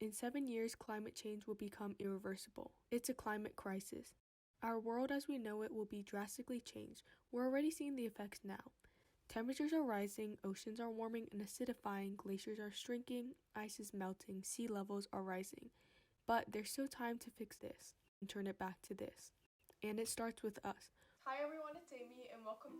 In 7 years, climate change will become irreversible. It's a climate crisis. Our world as we know it will be drastically changed. We're already seeing the effects now. Temperatures are rising, oceans are warming and acidifying, glaciers are shrinking, ice is melting, sea levels are rising. But there's still time to fix this and turn it back to this. And it starts with us. Hi everyone, it's Aimee and welcome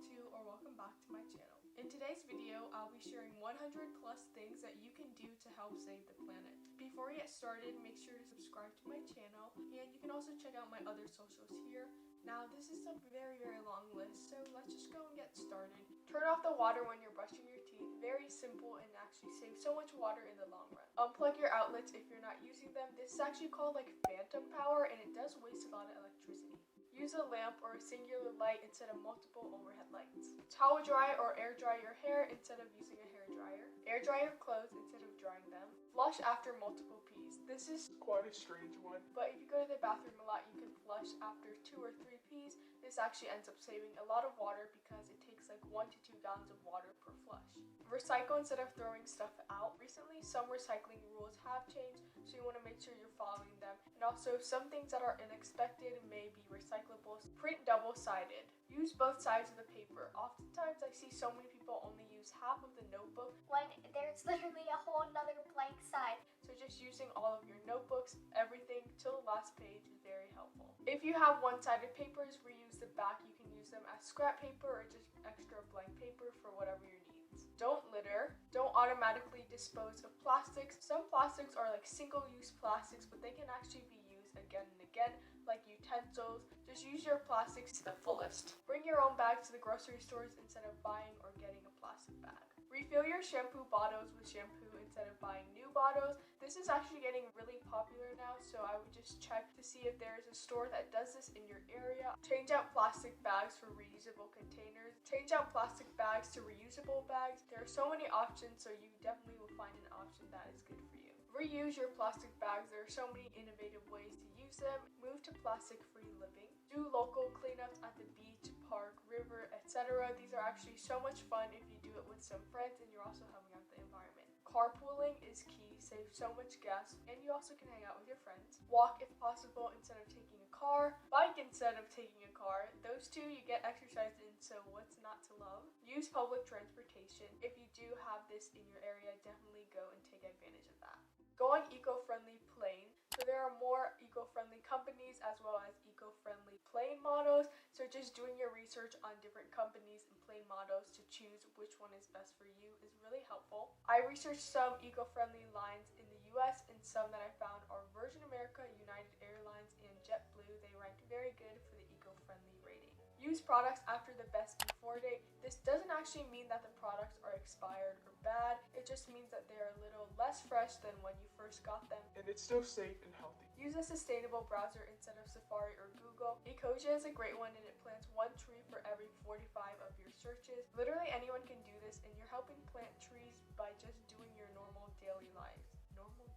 back to my channel. In today's video, I'll be sharing 100 plus things that you can do to help save the planet. Before we get started, make sure to subscribe to my channel and you can also check out my other socials here. Now this is a very long list, so let's just go and get started. Turn off the water when you're brushing your teeth. Very simple and actually saves so much water in the long run. Unplug your outlets if you're not using them. This is actually called like phantom power and it does waste a lot of electricity. Use a lamp or a singular light instead of multiple overhead lights. Towel dry or air dry your hair instead of using a hair dryer. Air dry your clothes instead of drying them. Flush after multiple pees. This is quite a strange one, but if you go to the bathroom a lot, you can flush after 2 or 3 pees. This actually ends up saving a lot of water because it takes like 1 to 2 gallons of water per flush. Recycle instead of throwing stuff out. Recently, some recycling rules have changed, so you want to make sure you're following them. And also, some things that are unexpected may be recyclables. Print double-sided. Use both sides of the paper. Oftentimes, I see so many people only use half of the notebook when there's literally a whole nother blank side. So just using all of your notebooks, everything till the last page is very helpful. If you have one-sided papers, reuse the back. You can use them as scrap paper or just extra blank paper for whatever your needs. Don't litter. Don't automatically dispose of plastics. Some plastics are like single-use plastics, but they can actually be used again and again, like utensils. Just use your plastics to the fullest. Bring your own bags to the grocery stores instead of buying or getting a plastic bag. Refill your shampoo bottles with shampoo instead of buying new bottles. This is actually getting really popular now, so I would just check to see if there is a store that does this in your area. Change out plastic bags for reusable containers. Change out plastic bags to reusable bags. There are so many options, so you definitely will find an option that is good for you. Reuse your plastic bags. There are so many innovative ways to use them. Move to plastic-free living. Do local cleanups at the beach, park, river, etc. These are actually so much fun if you do it with some friends and you're also helping out the environment. Carpooling is key, saves so much gas, and you also can hang out with your friends. Walk if possible instead of taking a car. Bike instead of taking a car. Those two you get exercise in, so what's not to love? Use public transportation. If you do have this in your area, definitely go and take advantage of that. Going eco-friendly plane. So there are more eco-friendly companies as well as eco-friendly plane models. So just doing your research on different companies and plane models to choose which one is best for you is really helpful. I researched some eco-friendly lines in the US and some that I found are Virgin America, United Airlines, and JetBlue. They ranked very good for the eco-friendly rating. Use products after the best before date. This doesn't actually mean that the products are expired or bad. It just means that they're a little less fresh than when you first got them. And it's still safe and healthy. Use a sustainable browser instead of Safari or Google. Ecosia is a great one and it plants 1 tree for every 45 of your searches. Literally anyone can do this and you're helping plant trees by just doing your normal daily lives. Okay.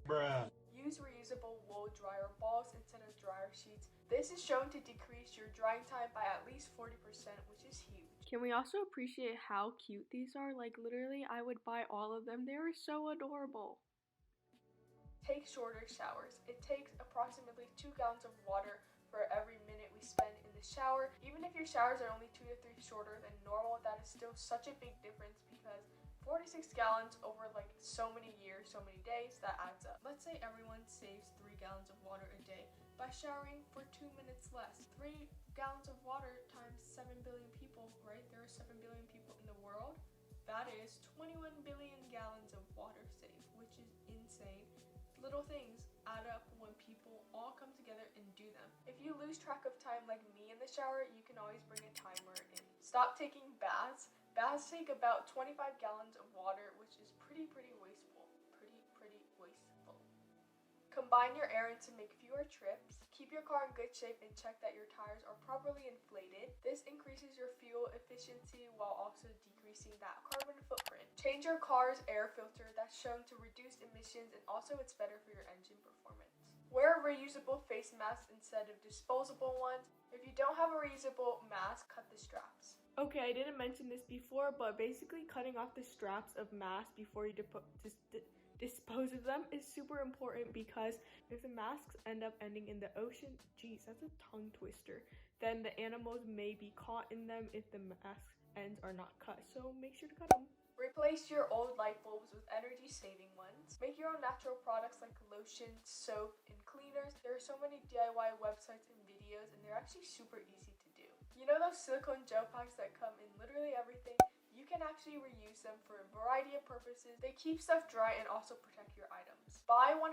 Bruh. Use reusable wool dryer balls instead of dryer sheets. This is shown to decrease your drying time by at least 40%, which is huge. Can we also appreciate how cute these are? Like literally, I would buy all of them. They are so adorable. Take shorter showers. It takes approximately 2 gallons of water for every minute we spend in the shower. Even if your showers are only 2 to 3 shorter than normal, that is still such a big difference because 46 gallons over like so many years, so many days, that adds up. Let's say everyone saves 3 gallons of water a day by showering for 2 minutes less. 3 gallons of water times 7 billion people, right? There are 7 billion people in the world. That is 21 billion gallons of water saved, which is insane. Little things add up when people all come together and do them. If you lose track of time like me in the shower, you can always bring a timer in. Stop taking baths. Baths take about 25 gallons of water, which is pretty wasteful. Pretty wasteful. Combine your errands to make fewer trips. Keep your car in good shape and check that your tires are properly inflated. This increases your fuel efficiency while also decreasing that carbon footprint. Change your car's air filter. That's shown to reduce emissions and also it's better for your engine performance. Wear reusable face masks instead of disposable ones. If you don't have a reusable mask, cut the straps. Okay, I didn't mention this before, but basically cutting off the straps of masks before you Dispose of them is super important because if the masks end up ending in the ocean, geez, that's a tongue twister, then the animals may be caught in them if the mask ends are not cut, so make sure to cut them. Replace your old light bulbs with energy-saving ones. Make your own natural products like lotion, soap, and cleaners. There are so many DIY websites and videos, and they're actually super easy to do. You know those silicone gel packs that come in literally everything? You can actually reuse them for a variety of purposes. They keep stuff dry and also protect your items. Buy 100%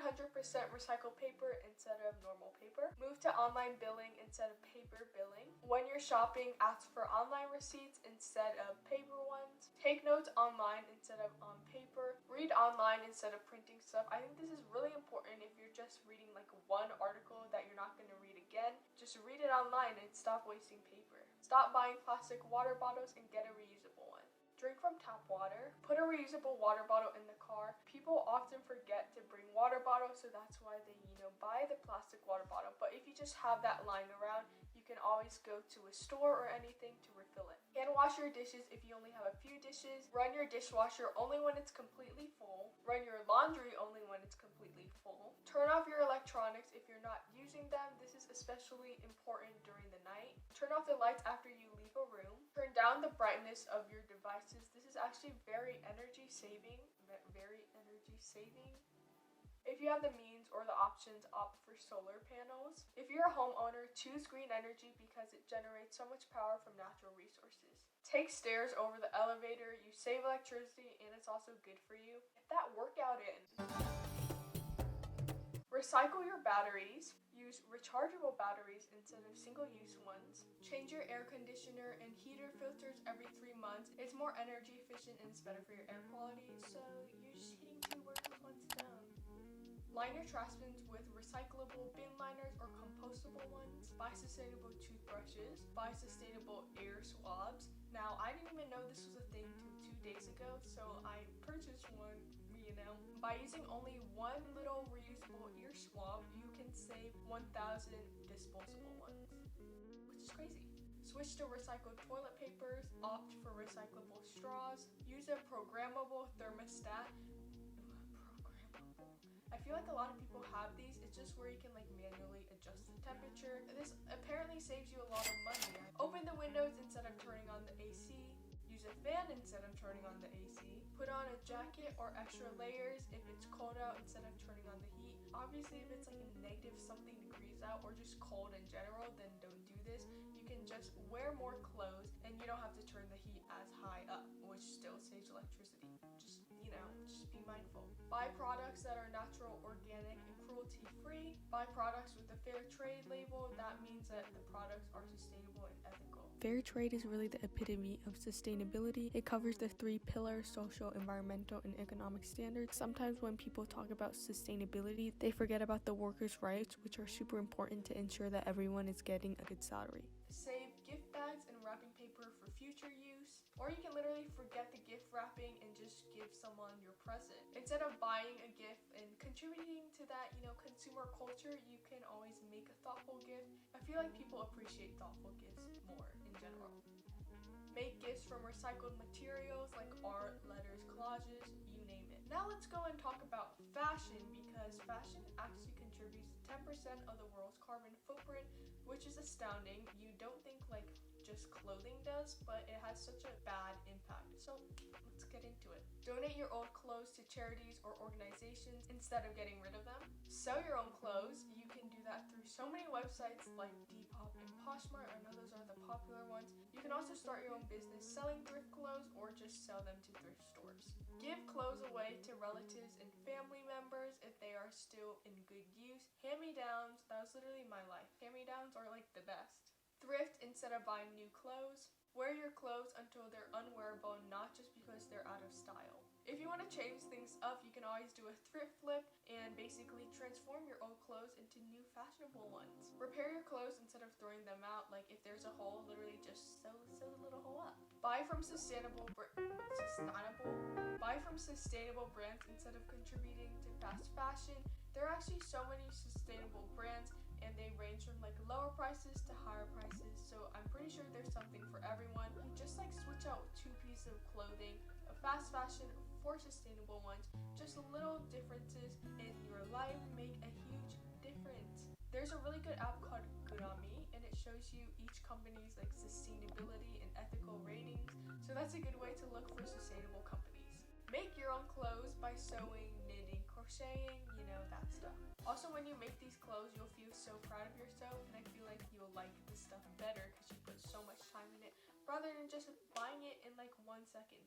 recycled paper instead of normal paper. Move to online billing instead of paper billing. When you're shopping, ask for online receipts instead of paper ones. Take notes online instead of on paper. Read online instead of printing stuff. I think this is really important if you're just reading like one article that you're not going to read again. Just read it online and stop wasting paper. Stop buying plastic water bottles and get a reusable one. Drink from tap water. Put a reusable water bottle in the car. People often forget to bring water bottles, so that's why they, buy the plastic water bottle. But if you just have that lying around, you can always go to a store or anything to refill it. Hand wash your dishes if you only have a few dishes. Run your dishwasher only when it's completely full. Run your laundry only when it's completely full. Turn off your electronics if you're not using them. This is especially important during the night. Turn off the lights after you leave a room. Turn down the brightness of your devices. This is actually very energy saving. If you have the means or the options, opt for solar panels. If you're a homeowner, choose green energy because it generates so much power from natural resources. Take stairs over the elevator. You save electricity and it's also good for you. Get that workout in. Recycle your batteries. Use rechargeable batteries instead of single-use ones. Change your air conditioner and heater filters every 3 months. It's more energy efficient and it's better for your air quality, so you're just hitting 2 birds with 1 stone. Line your trash bins with recyclable bin liners or compostable ones. Buy sustainable toothbrushes. Buy sustainable air swabs. Now, I didn't even know this was a thing till 2 days ago, so I purchased one. By using only one little reusable ear swab, you can save 1,000 disposable ones, which is crazy. Switch to recycled toilet papers, opt for recyclable straws, use a programmable thermostat. I feel like a lot of people have these. It's just where you can manually adjust the temperature. This apparently saves you a lot of money. Open the windows instead of turning on the AC. Use a fan instead of turning on the AC. Put on a jacket or extra layers if it's cold out instead of turning on the heat. Obviously, if it's a negative something degrees out or just cold in general, then don't do this. You can just wear more clothes and you don't have to turn the heat as high up, which still saves electricity. Just be mindful. Buy products that are natural, organic, and cruelty-free. Buy products with a fair trade label. That means that the products are sustainable and ethical. Fair trade is really the epitome of sustainability. It covers the 3 pillars: social, environmental, and economic standards. Sometimes when people talk about sustainability, they forget about the workers' rights, which are super important to ensure that everyone is getting a good salary. Save gift bags and wrapping paper for future use. Or you can literally forget the gift wrapping and just give someone your present. Instead of buying a gift and contributing to that, consumer culture, you can always make a thoughtful gift. I feel like people appreciate thoughtful gifts more in general. Make gifts from recycled materials like art, letters, collages, you name it. Now let's go and talk about fashion, because fashion actually contributes 10% of the world's carbon footprint, which is astounding. You don't think just clothing does, but it has such a bad impact. So let's get into it. Donate your old clothes to charities or organizations instead of getting rid of them. Sell your own clothes. You can do that through so many websites like Depop and Poshmark. I know those are the popular ones. You can also start your own business selling thrift clothes or just sell them to thrift stores. Give clothes away to relatives and family members if they are still in good use. Hand-me-downs, that was literally my life. Hand-me-downs are the best. Thrift instead of buying new clothes. Wear your clothes until they're unwearable, not just because they're out of style. If you want to change things up, you can always do a thrift flip and basically transform your old clothes into new fashionable ones. Repair your clothes instead of throwing them out. If there's a hole, literally just sew the little hole up. Buy from sustainable brands instead of contributing to fast fashion. There are actually so many sustainable brands, and they range from lower prices to higher prices, so I'm pretty sure there's something for everyone. Just switch out 2 pieces of clothing, a fast fashion for sustainable ones. Just little differences in your life make a huge difference. There's a really good app called Aimee, and it shows you each company's like sustainability and ethical ratings. So that's a good way to look for sustainable companies. Make your own clothes by sewing, knitting, crocheting, that stuff. Also, when you make these clothes, you'll feel so proud of yourself, and I feel like you'll like this stuff better because you put so much time in it rather than just buying it in like 1 second.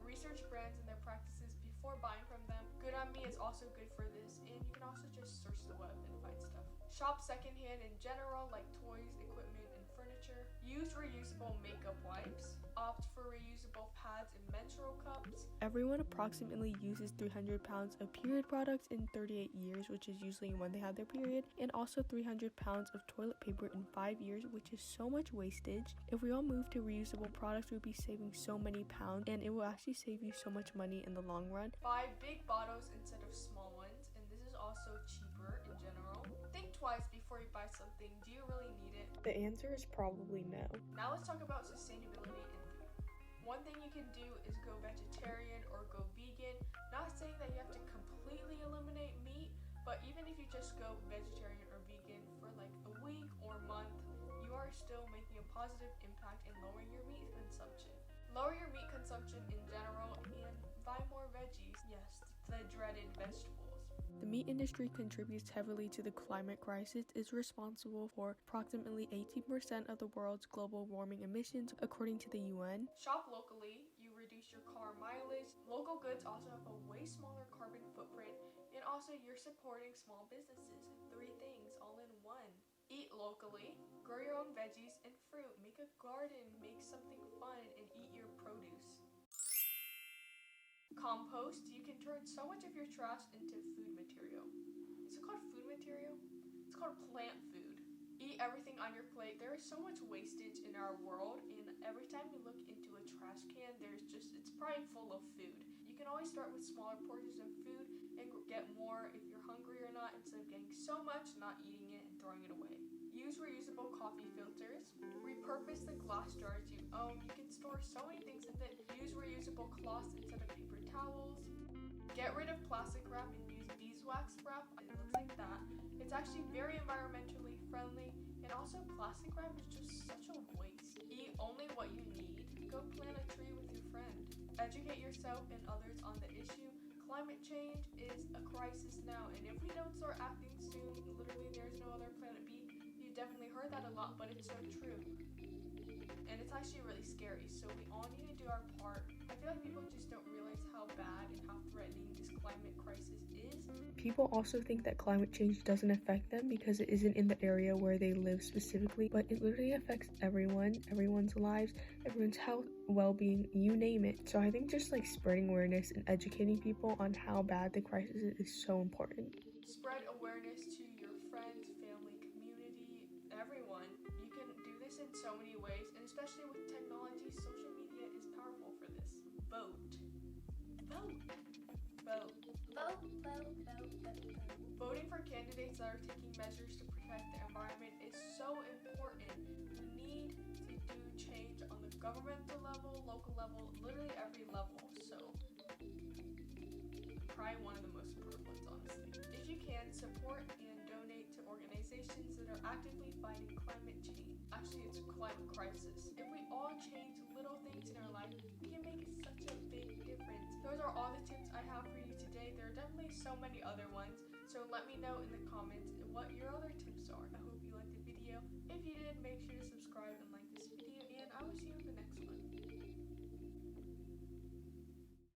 Research brands and their practices before buying from them. Aimee is also good for this, and you can also just search the web and find stuff. Shop secondhand in general, like toys, equipment, and furniture. Use reusable makeup wipes. Opt for reusable pads and menstrual cups. Everyone approximately uses 300 pounds of period products in 38 years, which is usually when they have their period, and also 300 pounds of toilet paper in 5 years, which is so much wastage. If we all move to reusable products, we'll be saving so many pounds, and it will actually save you so much money in the long run. Buy big bottles instead of small ones, and this is also cheaper in general. Think twice before you buy something. Do you really need it? The answer is probably no. Now let's talk about sustainability in food. One thing you can do is go vegetarian or go vegan. Not saying that you have to completely eliminate meat, but even if you just go vegetarian or vegan for like a week or month, you are still making a positive impact in lowering your meat consumption. Lower your meat consumption in general and buy more veggies. Yes, the dreaded vegetables. The meat industry contributes heavily to the climate crisis, is responsible for approximately 18% of the world's global warming emissions, according to the UN. Shop locally, you reduce your car mileage. Local goods also have a way smaller carbon footprint, and also you're supporting small businesses. 3 things all in one. Eat locally, grow your own veggies and fruit, make a garden, make something fun, and eat your produce. Compost, you can turn so much of your trash into food material. Is it called food material? It's called plant food. Eat everything on your plate. There is so much wastage in our world, and every time you look into a trash can, it's probably full of food. You can always start with smaller portions of food and get more if you're hungry or not, instead of getting so much, not eating it, and throwing it away. Use reusable coffee filters. Repurpose the glass jars you own. You can store so many things in it. Use reusable cloths instead of paper towels. Get rid of plastic wrap and use beeswax wrap. It looks like that. It's actually very environmentally friendly, and also plastic wrap is just such a waste. Eat only what you need. Go plant a tree with your friend. Educate yourself and others on the issue. Climate change is a crisis now, and if we don't start acting soon, literally there's no other planet B. You've definitely heard that a lot, but it's so true. And it's actually really scary, so we all need to do our part. I feel like people just don't realize how bad and how threatening this climate crisis is. People also think that climate change doesn't affect them because it isn't in the area where they live specifically, but it literally affects everyone's lives, everyone's health, well-being, you name it. So I think just like spreading awareness and educating people on how bad the crisis is so important. Spread awareness to your friends, family, community, everyone. You can do this in so many ways, and especially with technology, social media is powerful for this. Vote. Vote. Vote. Vote, vote, vote, vote, vote. Voting for candidates that are taking measures to protect the environment is so important. We need to do change on the governmental level, local level, literally every level. So, probably one of the most important ones, honestly. If you can, support and donate to organizations that are actively fighting climate change. Actually, it's a climate crisis. If we all change little things in our life, we can make such a big difference. Those are all the tips I have for you today. There are definitely so many other ones, so let me know in the comments